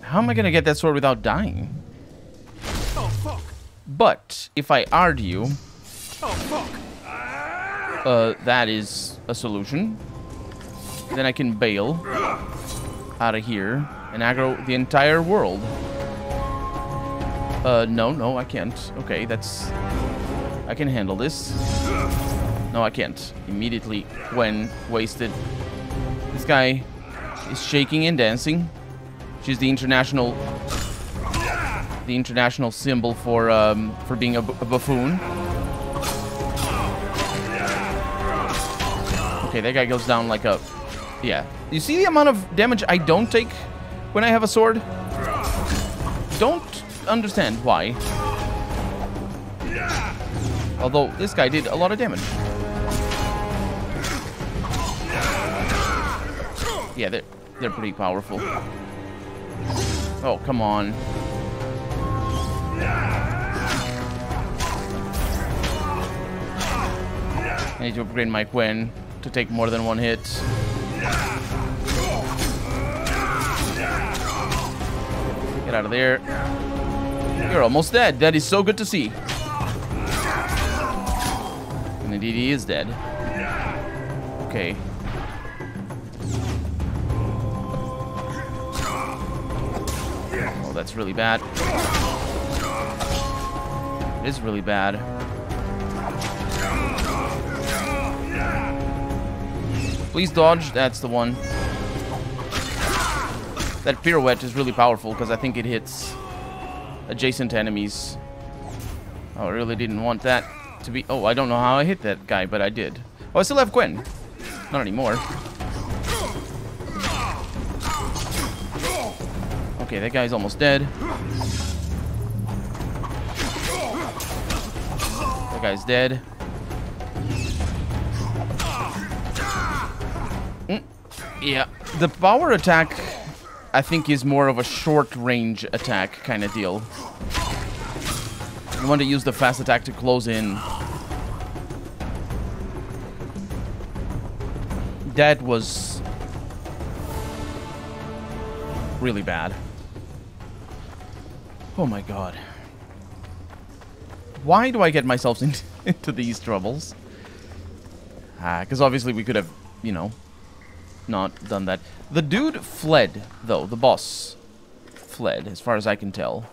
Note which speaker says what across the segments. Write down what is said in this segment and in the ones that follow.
Speaker 1: How am I gonna get that sword without dying?
Speaker 2: Oh, fuck.
Speaker 1: But if I argue,
Speaker 2: Oh, fuck.
Speaker 1: that is a solution. Then I can bail out of here and aggro the entire world. No, I can't. Okay, that's... I can handle this. No, I can't. Immediately, when wasted. This guy is shaking and dancing. She's the international symbol for being a buffoon. Okay, that guy goes down like a... Yeah. You see the amount of damage I don't take when I have a sword? Don't understand why. Although, this guy did a lot of damage. Yeah, they're pretty powerful. Oh, come on. I need to upgrade my Quen to take more than one hit. Get out of there. You're almost dead. That is so good to see. And indeed he is dead. Okay. Oh, that's really bad. It is really bad. Please dodge. That's the one. That pirouette is really powerful because I think it hits adjacent enemies. Oh, I really didn't want that to be... Oh, I don't know how I hit that guy, but I did. Oh, I still have Quen. Not anymore. Okay, that guy's almost dead. That guy's dead. Yeah, the power attack, I think, is more of a short-range attack kind of deal. You want to use the fast attack to close in. That was really bad. Oh my god. Why do I get myself into these troubles? Because obviously we could have, you know, not done that. The dude fled, though. The boss fled, as far as I can tell.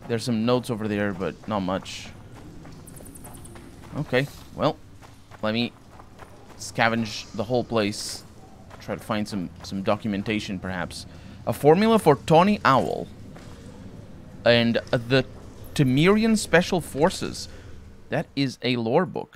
Speaker 1: There's some notes over there, but not much. Okay, well, let me scavenge the whole place. Try to find some documentation, perhaps. A formula for Tawny Owl. And the Temerian Special Forces. That is a lore book.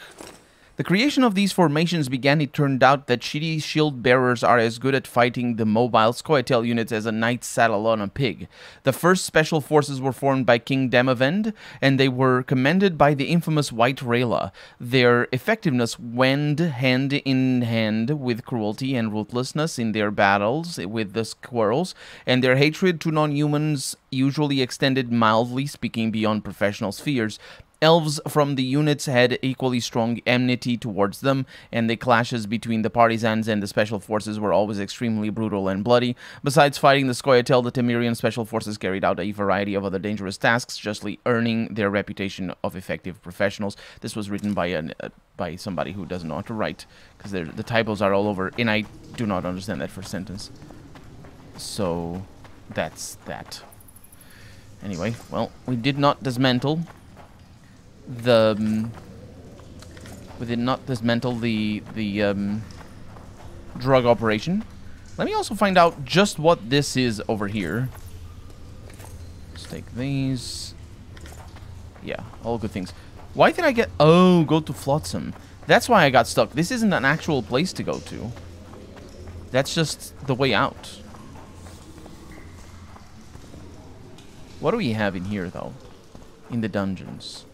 Speaker 1: The creation of these formations began, it turned out that shitty shield bearers are as good at fighting the mobile Scoia'tael units as a knight's saddle on a pig. The first special forces were formed by King Demavend, and they were commended by the infamous White Rayla. Their effectiveness went hand in hand with cruelty and ruthlessness in their battles with the squirrels, and their hatred to non-humans usually extended mildly, speaking beyond professional spheres. Elves from the units had equally strong enmity towards them, and the clashes between the partisans and the special forces were always extremely brutal and bloody. Besides fighting the Scoia'tael, the Temerian special forces carried out a variety of other dangerous tasks, justly earning their reputation of effective professionals. This was written by somebody who doesn't know how to write, because the typos are all over, and I do not understand that first sentence. So, that's that. Anyway, well, we did not dismantle the drug operation. Let me also find out just what this is over here. Let's take these. Yeah, all good things. Why did I get... Oh, go to Flotsam. That's why I got stuck. This isn't an actual place to go to. That's just the way out. What do we have in here, though? In the dungeons.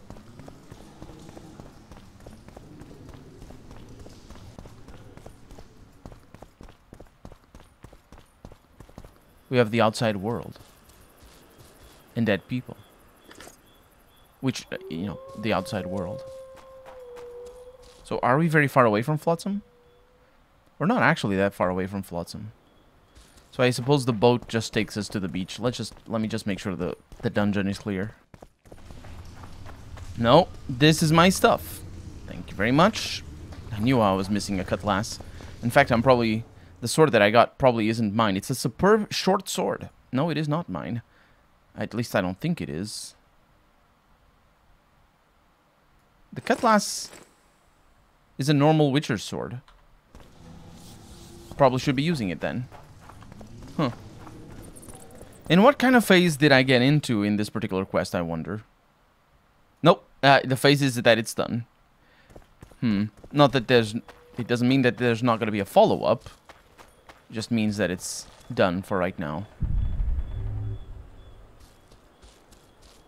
Speaker 1: We have the outside world. And dead people. Which, you know, the outside world. So are we very far away from Flotsam? We're not actually that far away from Flotsam. So I suppose the boat just takes us to the beach. Let me just make sure the dungeon is clear. No, this is my stuff. Thank you very much. I knew I was missing a cutlass. In fact, the sword that I got probably isn't mine. It's a superb short sword. No, it is not mine. At least I don't think it is. The cutlass is a normal Witcher sword. Probably should be using it then. Huh. And what kind of phase did I get into in this particular quest, I wonder? Nope. The phase is that it's done. Not that it doesn't mean that there's not going to be a follow-up. It just means that it's done for right now.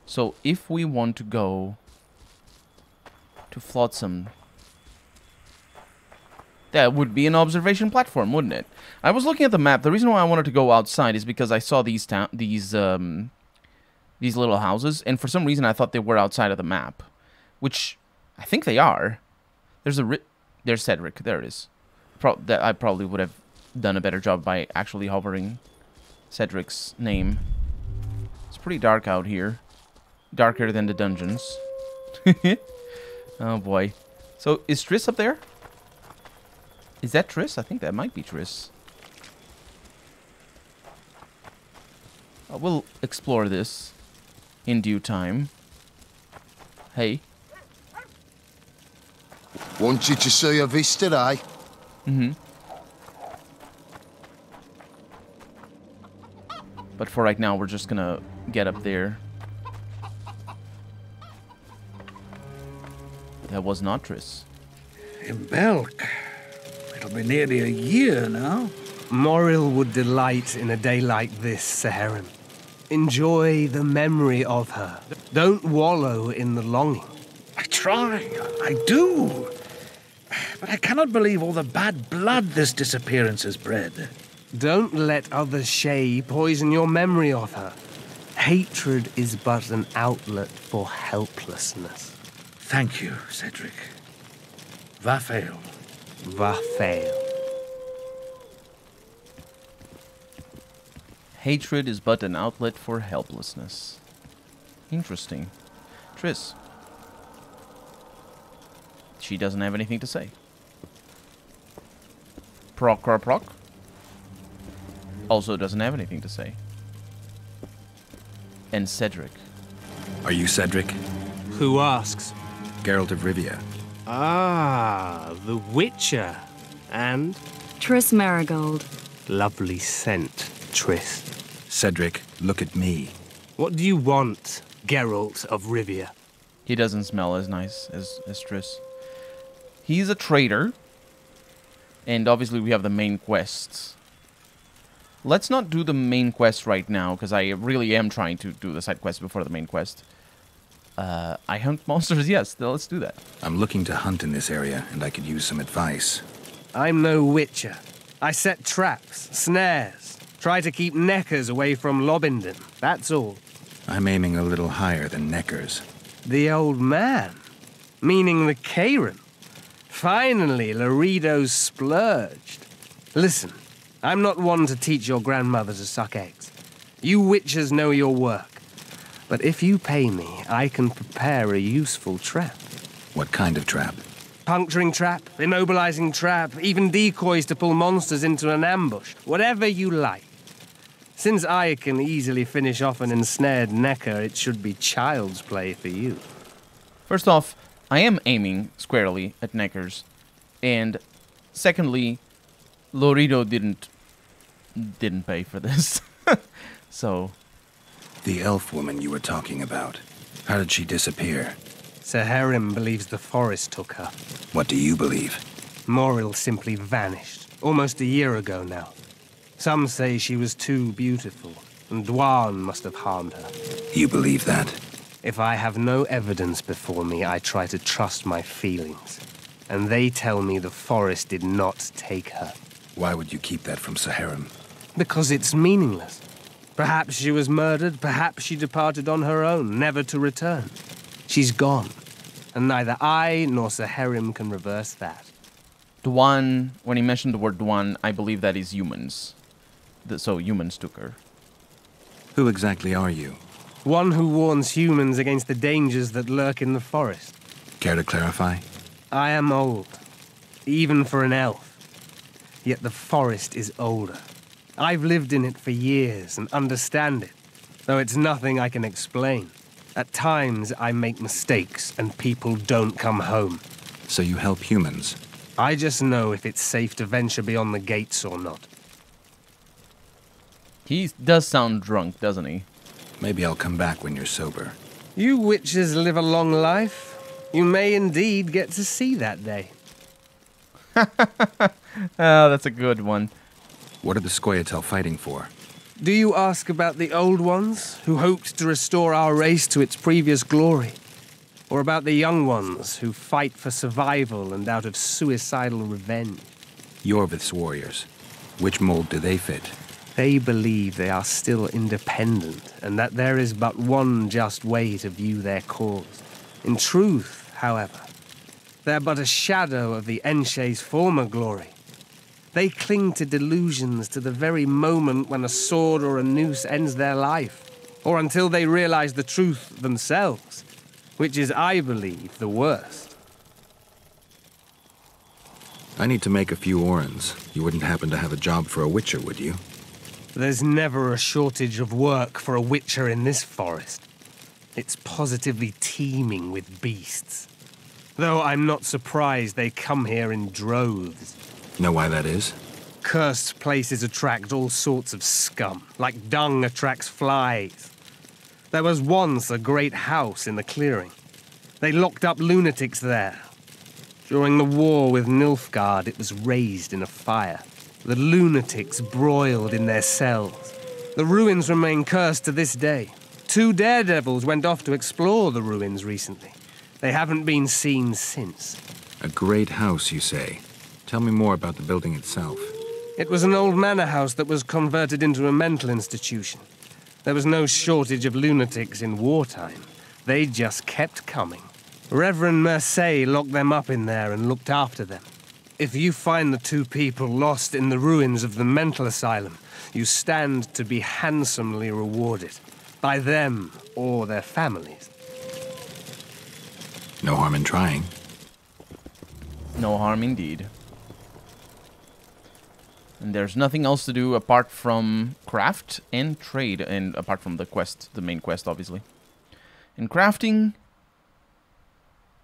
Speaker 1: So if we want to go to Flotsam, that would be an observation platform, wouldn't it? I was looking at the map. The reason why I wanted to go outside is because I saw these little houses, and for some reason I thought they were outside of the map, which I think they are. There's Cedric. There it is. I probably would have done a better job by actually hovering Cedric's name. It's pretty dark out here. Darker than the dungeons. Oh boy. So is Triss up there? Is that Triss? I think that might be Triss. We'll explore this in due time. Hey.
Speaker 3: Want you to see a vista, eh?
Speaker 1: Mm-hmm. But for right now, we're just gonna get up there. That was not Triss.
Speaker 4: In Belk. It'll be nearly a year now.
Speaker 5: Moril would delight in a day like this, Saharim. Enjoy the memory of her. Don't wallow in the longing.
Speaker 4: I try. I do. But I cannot believe all the bad blood this disappearance has bred.
Speaker 5: Don't let other Shay poison your memory of her. Hatred is but an outlet for helplessness.
Speaker 4: Thank you, Cedric. Vafael.
Speaker 5: Vafael.
Speaker 1: Hatred is but an outlet for helplessness. Interesting. Triss. She doesn't have anything to say. Proc. Also doesn't have anything to say. And Cedric.
Speaker 6: Are you Cedric?
Speaker 5: Who asks?
Speaker 6: Geralt of Rivia.
Speaker 5: Ah, the Witcher. And?
Speaker 7: Triss Marigold.
Speaker 5: Lovely scent, Triss.
Speaker 6: Cedric, look at me.
Speaker 5: What do you want, Geralt of Rivia?
Speaker 1: He doesn't smell as nice as Triss. He's a traitor. And obviously we have the main quests. Let's not do the main quest right now, because I really am trying to do the side quest before the main quest. I hunt monsters, yes, let's do that.
Speaker 6: I'm looking to hunt in this area, and I could use some advice.
Speaker 5: I'm no Witcher. I set traps, snares, try to keep Neckers away from Lobindon, that's all.
Speaker 6: I'm aiming a little higher than Neckers.
Speaker 5: The old man? Meaning the Karen? Finally, Laredo's splurged. Listen, I'm not one to teach your grandmother to suck eggs. You Witchers know your work. But if you pay me, I can prepare a useful trap.
Speaker 6: What kind of trap?
Speaker 5: Puncturing trap, immobilizing trap, even decoys to pull monsters into an ambush. Whatever you like. Since I can easily finish off an ensnared Necker, it should be child's play for you.
Speaker 1: First off, I am aiming squarely at Neckers. And secondly, Laredo didn't pay for this. So...
Speaker 6: The elf woman you were talking about. How did she disappear?
Speaker 5: Saharim believes the forest took her.
Speaker 6: What do you believe?
Speaker 5: Moril simply vanished, almost a year ago now. Some say she was too beautiful, and Dwan must have harmed her.
Speaker 6: You believe that?
Speaker 5: If I have no evidence before me, I try to trust my feelings. And they tell me the forest did not take her.
Speaker 6: Why would you keep that from Saharim?
Speaker 5: Because it's meaningless. Perhaps she was murdered, perhaps she departed on her own, never to return. She's gone, and neither I nor Saharim can reverse that.
Speaker 1: Dwan, when he mentioned the word Dwan, I believe that is humans. so humans took her.
Speaker 6: Who exactly are you?
Speaker 5: One who warns humans against the dangers that lurk in the forest.
Speaker 6: Care to clarify?
Speaker 5: I am old, even for an elf. Yet the forest is older. I've lived in it for years and understand it, though it's nothing I can explain. At times, I make mistakes and people don't come home.
Speaker 6: So you help humans?
Speaker 5: I just know if it's safe to venture beyond the gates or not.
Speaker 1: He does sound drunk, doesn't he?
Speaker 6: Maybe I'll come back when you're sober.
Speaker 5: You witches live a long life. You may indeed get to see that day.
Speaker 1: Oh, that's a good one.
Speaker 6: What are the Scoia'tael fighting for?
Speaker 5: Do you ask about the old ones, who hoped to restore our race to its previous glory? Or about the young ones, who fight for survival and out of suicidal revenge?
Speaker 6: Yorvith's warriors. Which mold do they fit?
Speaker 5: They believe they are still independent, and that there is but one just way to view their cause. In truth, however, they're but a shadow of the Enshe's former glory. They cling to delusions to the very moment when a sword or a noose ends their life, or until they realize the truth themselves, which is, I believe, the worst.
Speaker 6: I need to make a few orens. You wouldn't happen to have a job for a witcher, would you?
Speaker 5: There's never a shortage of work for a witcher in this forest. It's positively teeming with beasts. Though I'm not surprised they come here in droves.
Speaker 6: Know why that is?
Speaker 5: Cursed places attract all sorts of scum, like dung attracts flies. There was once a great house in the clearing. They locked up lunatics there. During the war with Nilfgaard, it was raised in a fire. The lunatics broiled in their cells. The ruins remain cursed to this day. 2 daredevils went off to explore the ruins recently. They haven't been seen since.
Speaker 6: A great house, you say. Tell me more about the building itself.
Speaker 5: It was an old manor house that was converted into a mental institution. There was no shortage of lunatics in wartime. They just kept coming. Reverend Mercey locked them up in there and looked after them. If you find the 2 people lost in the ruins of the mental asylum, you stand to be handsomely rewarded. By them or their families.
Speaker 6: No harm in trying.
Speaker 1: No harm indeed. And there's nothing else to do apart from craft and trade, and apart from the quest, the main quest, obviously. In crafting,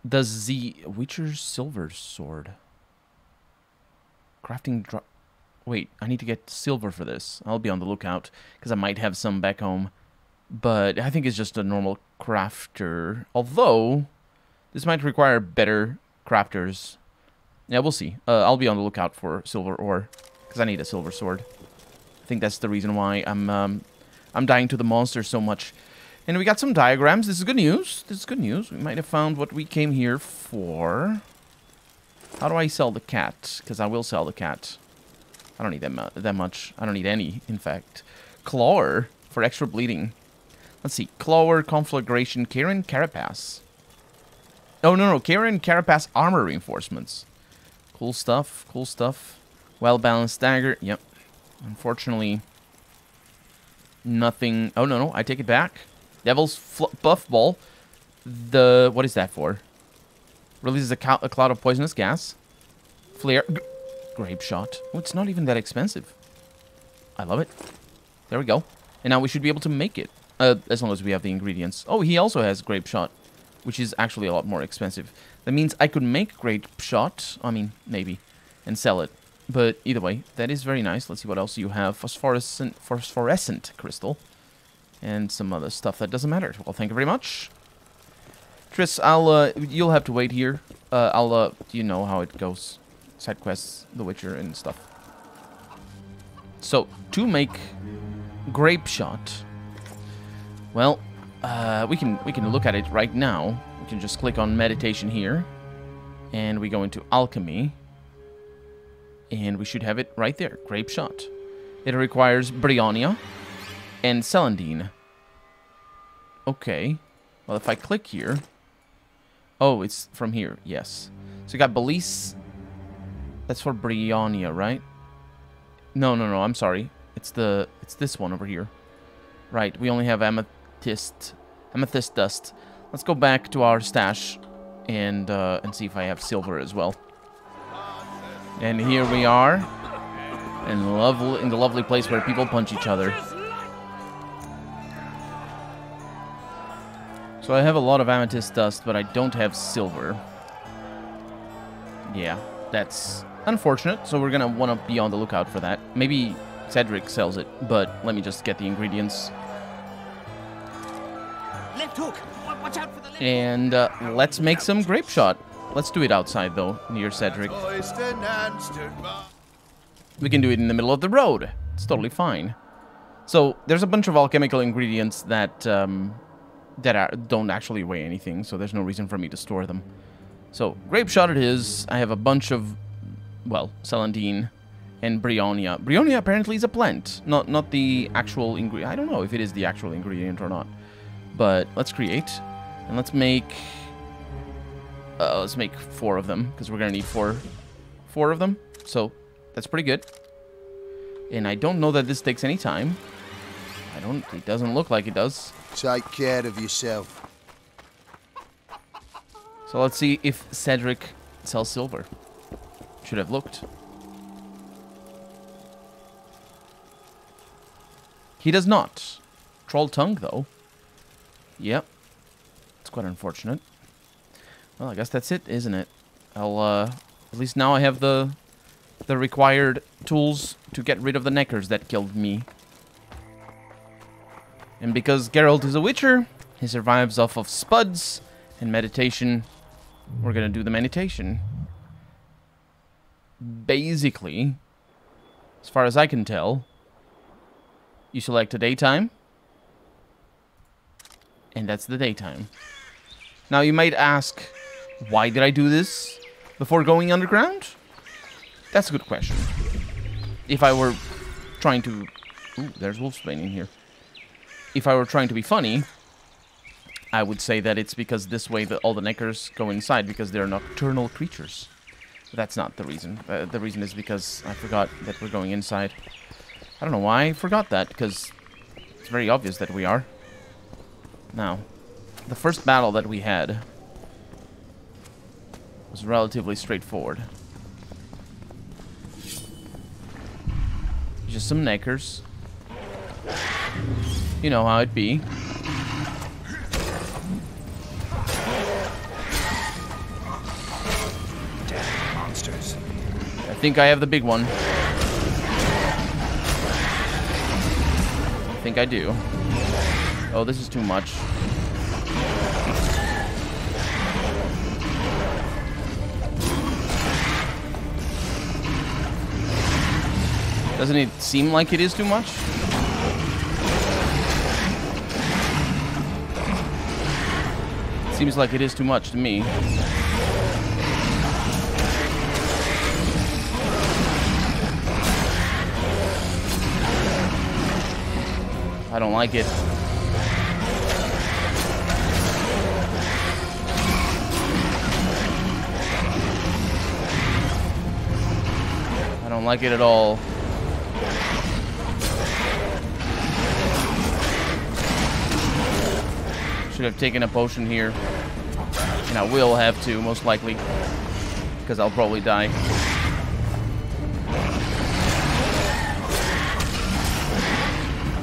Speaker 1: does the Witcher's Silver Sword. Crafting wait, I need to get silver for this. I'll be on the lookout, because I might have some back home. But I think it's just a normal crafter. Although, this might require better crafters. Yeah, we'll see. I'll be on the lookout for silver ore, because I need a silver sword. I think that's the reason why I'm dying to the monster so much. And we got some diagrams. This is good news. This is good news. We might have found what we came here for. How do I sell the cat? Because I will sell the cat. I don't need that much. I don't need any, in fact. Clawer for extra bleeding. Let's see. Clawer, Conflagration, Karen Carapace. Oh, no. Karen Carapace armor reinforcements. Cool stuff. Cool stuff. Well-balanced dagger. Yep. Unfortunately, nothing. Oh, no. I take it back. Devil's Buff Ball. What is that for? Releases a cloud of poisonous gas. Flare. Grape Shot. Oh, it's not even that expensive. I love it. There we go. And now we should be able to make it. As long as we have the ingredients. Oh, he also has Grape Shot, which is actually a lot more expensive. That means I could make Grape Shot. I mean, maybe. And sell it. But either way, that is very nice. Let's see what else you have. Phosphorescent crystal. And some other stuff that doesn't matter. Well, thank you very much. Triss, you'll have to wait here. You know how it goes. Side quests, The Witcher, and stuff. So, to make Grape Shot, well, we can look at it right now. We can just click on meditation here, and we go into alchemy, and we should have it right there. Grape Shot. It requires Brionia and Celandine. Okay. Well, if I click here, oh, it's from here. Yes. So you got Belize. That's for Brionia, right? No. I'm sorry. It's this one over here. Right, we only have amethyst dust. Let's go back to our stash and see if I have silver as well. And here we are, in the lovely place where people punch each other. So I have a lot of amethyst dust, but I don't have silver. Yeah, that's unfortunate, so we're gonna want to be on the lookout for that. Maybe Cedric sells it, but let me just get the ingredients.
Speaker 2: Left hook. Watch out for the left.
Speaker 1: And let's make some grape shot. Let's do it outside, though, near Cedric. We can do it in the middle of the road. It's totally fine. So there's a bunch of alchemical ingredients that don't actually weigh anything, so there's no reason for me to store them. So grape shot it is. I have a bunch of, well, celandine and bryonia. Bryonia apparently is a plant, not the actual ingredient. I don't know if it is the actual ingredient or not. But let's create, and let's make 4 of them, because we're gonna need four of them. So that's pretty good. And I don't know that this takes any time. It doesn't look like it does.
Speaker 3: Take care of yourself.
Speaker 1: So let's see if Cedric sells silver. Should have looked. He does not. Troll tongue, though. Yep. It's quite unfortunate. Well, I guess that's it, isn't it? I'll, at least now I have the required tools to get rid of the neckers that killed me. And because Geralt is a witcher, he survives off of spuds and meditation. We're gonna do the meditation. Basically, as far as I can tell, you select a daytime, and that's the daytime. Now you might ask, why did I do this before going underground? That's a good question. If I were trying to... Ooh, there's Wolfsbane in here. If I were trying to be funny, I would say that it's because this way all the neckers go inside because they're nocturnal creatures. But that's not the reason. The reason is because I forgot that we're going inside. I don't know why I forgot that, because it's very obvious that we are. Now, the first battle that we had was relatively straightforward. Just some neckers. You know how it be.
Speaker 6: Damn monsters.
Speaker 1: I think I have the big one. I think I do. Oh, this is too much. Doesn't it seem like it is too much? Seems like it is too much to me. I don't like it. I don't like it at all. Should have taken a potion here. And I will have to, most likely. Because I'll probably die.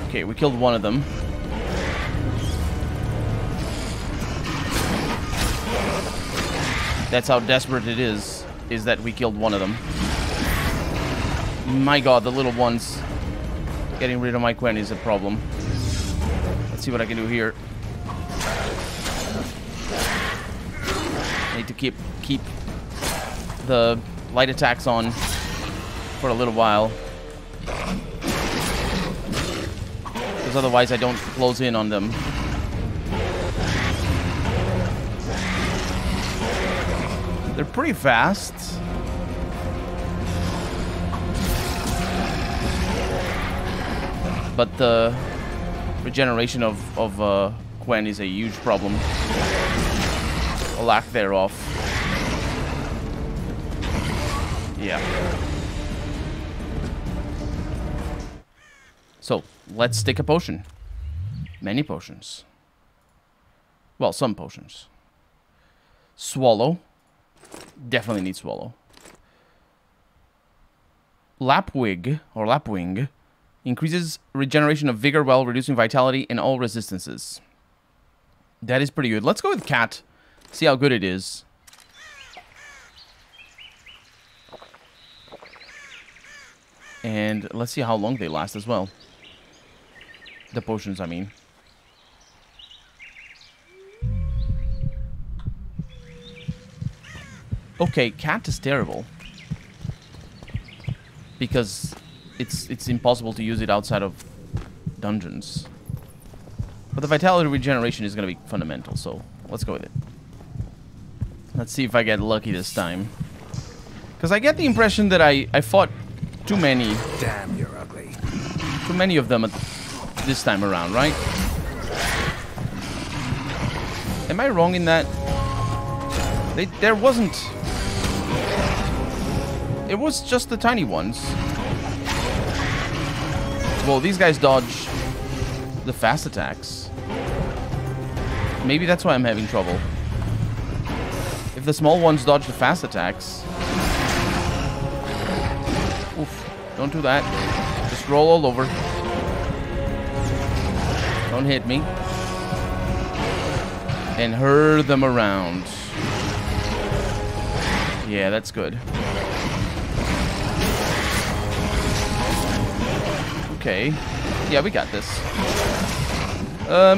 Speaker 1: Okay, we killed one of them. That's how desperate it is that we killed one of them. My god, the little ones. Getting rid of my Quen is a problem. Let's see what I can do here. I need to keep the light attacks on for a little while. Because otherwise I don't close in on them. They're pretty fast. But the regeneration of Quen is a huge problem. A lack thereof. Yeah. let's take a potion. Many potions. Well, some potions. Swallow. Definitely need swallow. Lapwing, or Lapwing, increases regeneration of vigor while reducing vitality in all resistances. That is pretty good. Let's go with cat. See how good it is. And let's see how long they last as well. The potions, I mean. Okay, cat is terrible. Because it's impossible to use it outside of dungeons. But the vitality regeneration is going to be fundamental, so let's go with it. Let's see if I get lucky this time. Because I get the impression that I fought too many.
Speaker 6: Damn, you're ugly.
Speaker 1: Too many of them this time around, right? Am I wrong in that? There wasn't... It was just the tiny ones. Well, these guys dodge the fast attacks. Maybe that's why I'm having trouble. If the small ones dodge the fast attacks... Oof, don't do that. Just roll all over. Don't hit me. And herd them around. Yeah, that's good. Okay. Yeah, we got this.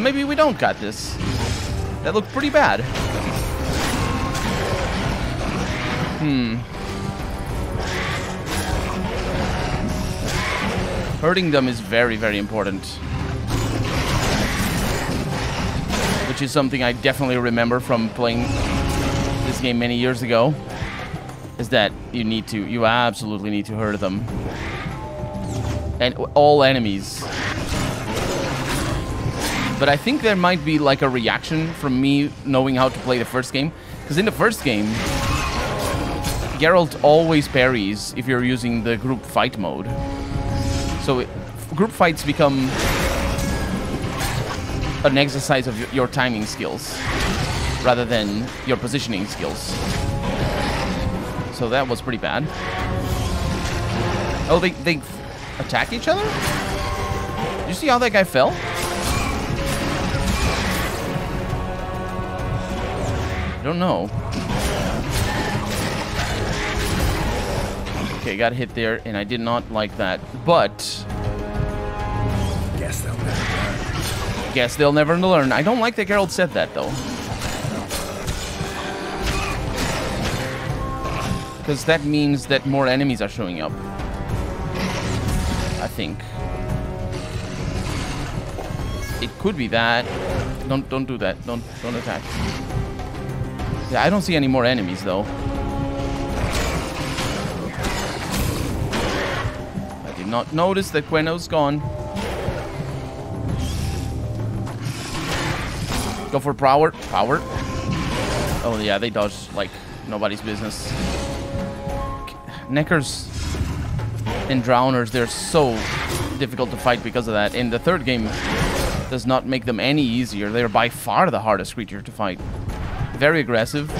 Speaker 1: Maybe we don't got this. That looked pretty bad. Hurting them is very, very important. Which is something I definitely remember from playing this game many years ago. Is that you absolutely need to hurt them. And all enemies. But I think there might be like a reaction from me knowing how to play the first game. Because in the first game, Geralt always parries if you're using the group fight mode. So group fights become an exercise of your timing skills rather than your positioning skills. So that was pretty bad. Oh, they attack each other? Did you see how that guy fell? I don't know. Okay, got hit there, and I did not like that. But
Speaker 6: Guess they'll never learn.
Speaker 1: guess they'll never learn. I don't like that Geralt said that, though. Because that means that more enemies are showing up. I think. It could be that. Don't do that. Don't attack. Yeah, I don't see any more enemies, though. I did not notice that Queno's gone. Go for power. Power. Oh, yeah, they dodge like nobody's business. Neckers and Drowners, they're so difficult to fight because of that. And the third game does not make them any easier. They're by far the hardest creature to fight. Very aggressive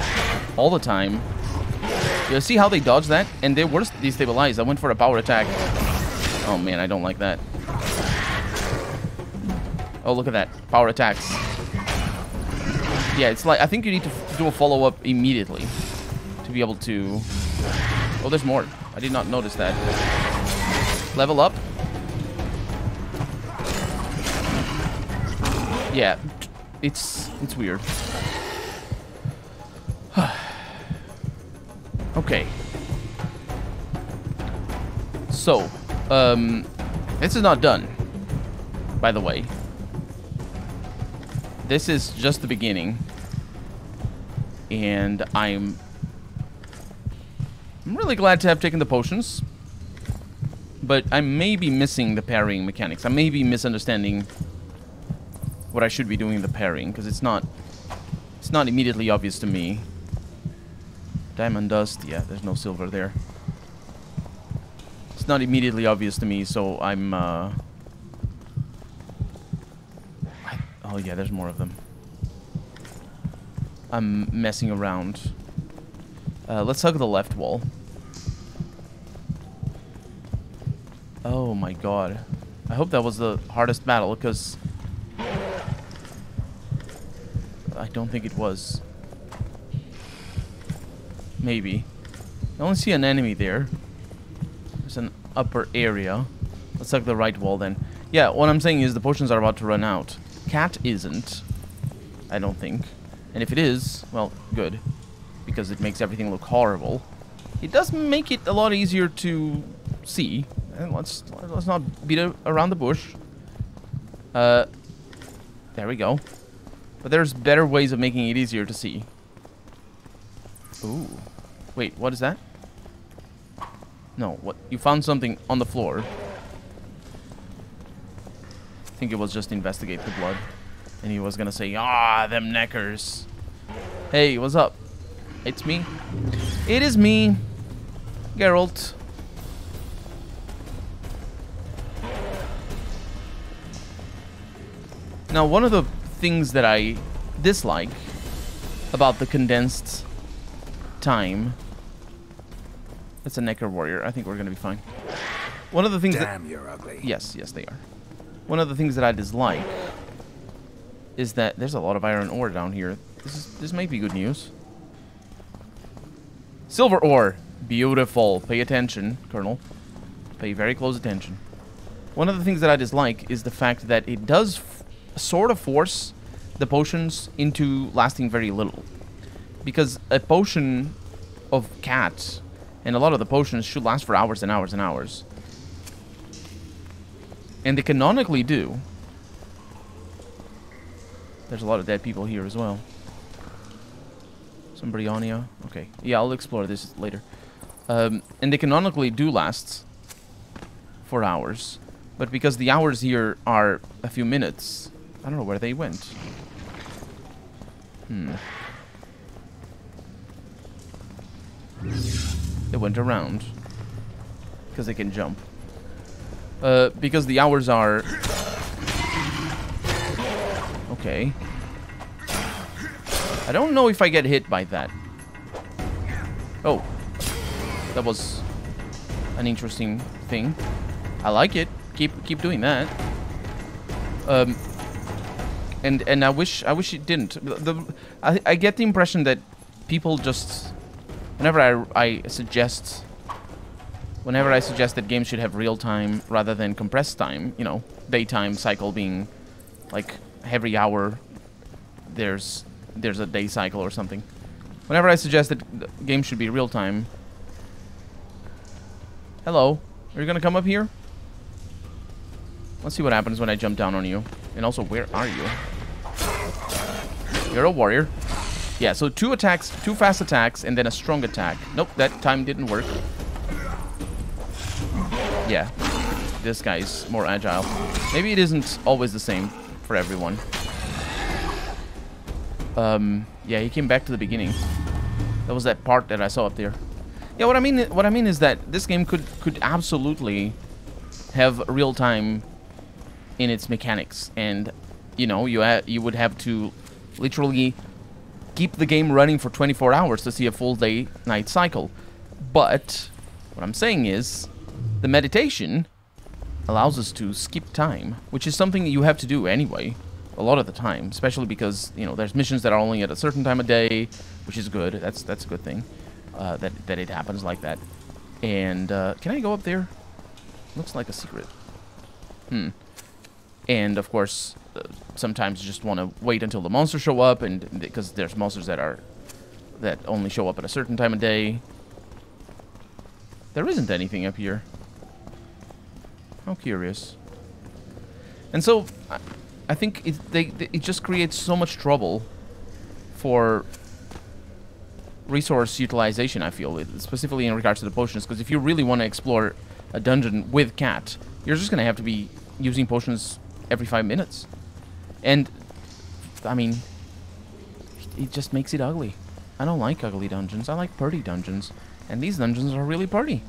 Speaker 1: all the time. You see how they dodge that? And they were destabilized. I went for a power attack. Oh man, I don't like that. Oh, look at that. Power attacks. Yeah, it's like, I think you need to do a follow-up immediately to be able to... Oh, there's more. I did not notice that. Level up. Yeah, it's weird. Okay. So, this is not done, by the way. This is just the beginning. And I'm really glad to have taken the potions. But I may be missing the parrying mechanics. I may be misunderstanding what I should be doing in the parrying, because it's not immediately obvious to me. Diamond dust, yeah, there's no silver there. It's not immediately obvious to me, so I'm Oh yeah, there's more of them. I'm messing around. Let's hug the left wall. Oh my god. I hope that was the hardest battle, because I don't think it was. Maybe. I only see an enemy there. There's an upper area. Let's hug the right wall then. Yeah, what I'm saying is the potions are about to run out. Cat isn't, I don't think. And if it is, well, good. Because it makes everything look horrible. It does make it a lot easier to see. And let's not beat around the bush. There we go. But there's better ways of making it easier to see. Ooh. Wait, what is that? No, what? You found something on the floor. I think it was just investigate the blood. And he was gonna say, ah, them neckers. Hey, what's up? It's me. It is me, Geralt. Now, one of the things that I dislike about the condensed time... That's a Necker warrior. I think we're gonna be fine. One of the things
Speaker 6: Damn, you're ugly.
Speaker 1: Yes, yes, they are. One of the things that I dislike is that there's a lot of iron ore down here. This might be good news. Silver ore. Beautiful. Pay attention, Colonel. Pay very close attention. One of the things that I dislike is the fact that it does sort of force the potions into lasting very little. Because a potion of cat and a lot of the potions should last for hours and hours and hours. And they canonically do. There's a lot of dead people here as well. Some Briannia. Okay. Yeah, I'll explore this later. And they canonically do last for hours. But because the hours here are a few minutes, I don't know where they went. They went around. Because they can jump. Because the hours are... Okay. I don't know if I get hit by that. Oh. That was an interesting thing. I like it. Keep doing that. And I wish it didn't. I get the impression that people just... Whenever I suggest that games should have real time rather than compressed time, you know, daytime cycle being like every hour there's a day cycle or something. Whenever I suggest that games should be real time. Hello, are you gonna come up here? Let's see what happens when I jump down on you. And also, where are you? You're a warrior. Yeah, so 2 attacks, 2 fast attacks, and then a strong attack. Nope, that time didn't work. Yeah, this guy's more agile. Maybe it isn't always the same for everyone. Yeah, he came back to the beginning. That was that part that I saw up there. Yeah, what I mean is that this game could absolutely have real time in its mechanics, and you know, you would have to literally keep the game running for 24 hours to see a full day-night cycle. But what I'm saying is the meditation allows us to skip time, which is something that you have to do anyway a lot of the time, especially because, you know, there's missions that are only at a certain time of day, which is good. That's a good thing that it happens like that. And can I go up there? Looks like a secret. And of course, sometimes you just want to wait until the monsters show up, and because there's monsters that only show up at a certain time of day. There isn't anything up here. How curious. And so I think it just creates so much trouble for resource utilization, I feel, specifically in regards to the potions, because if you really want to explore a dungeon with cat, you're just going to have to be using potions every 5 minutes. And, I mean, it just makes it ugly. I don't like ugly dungeons. I like pretty dungeons. And these dungeons are really pretty.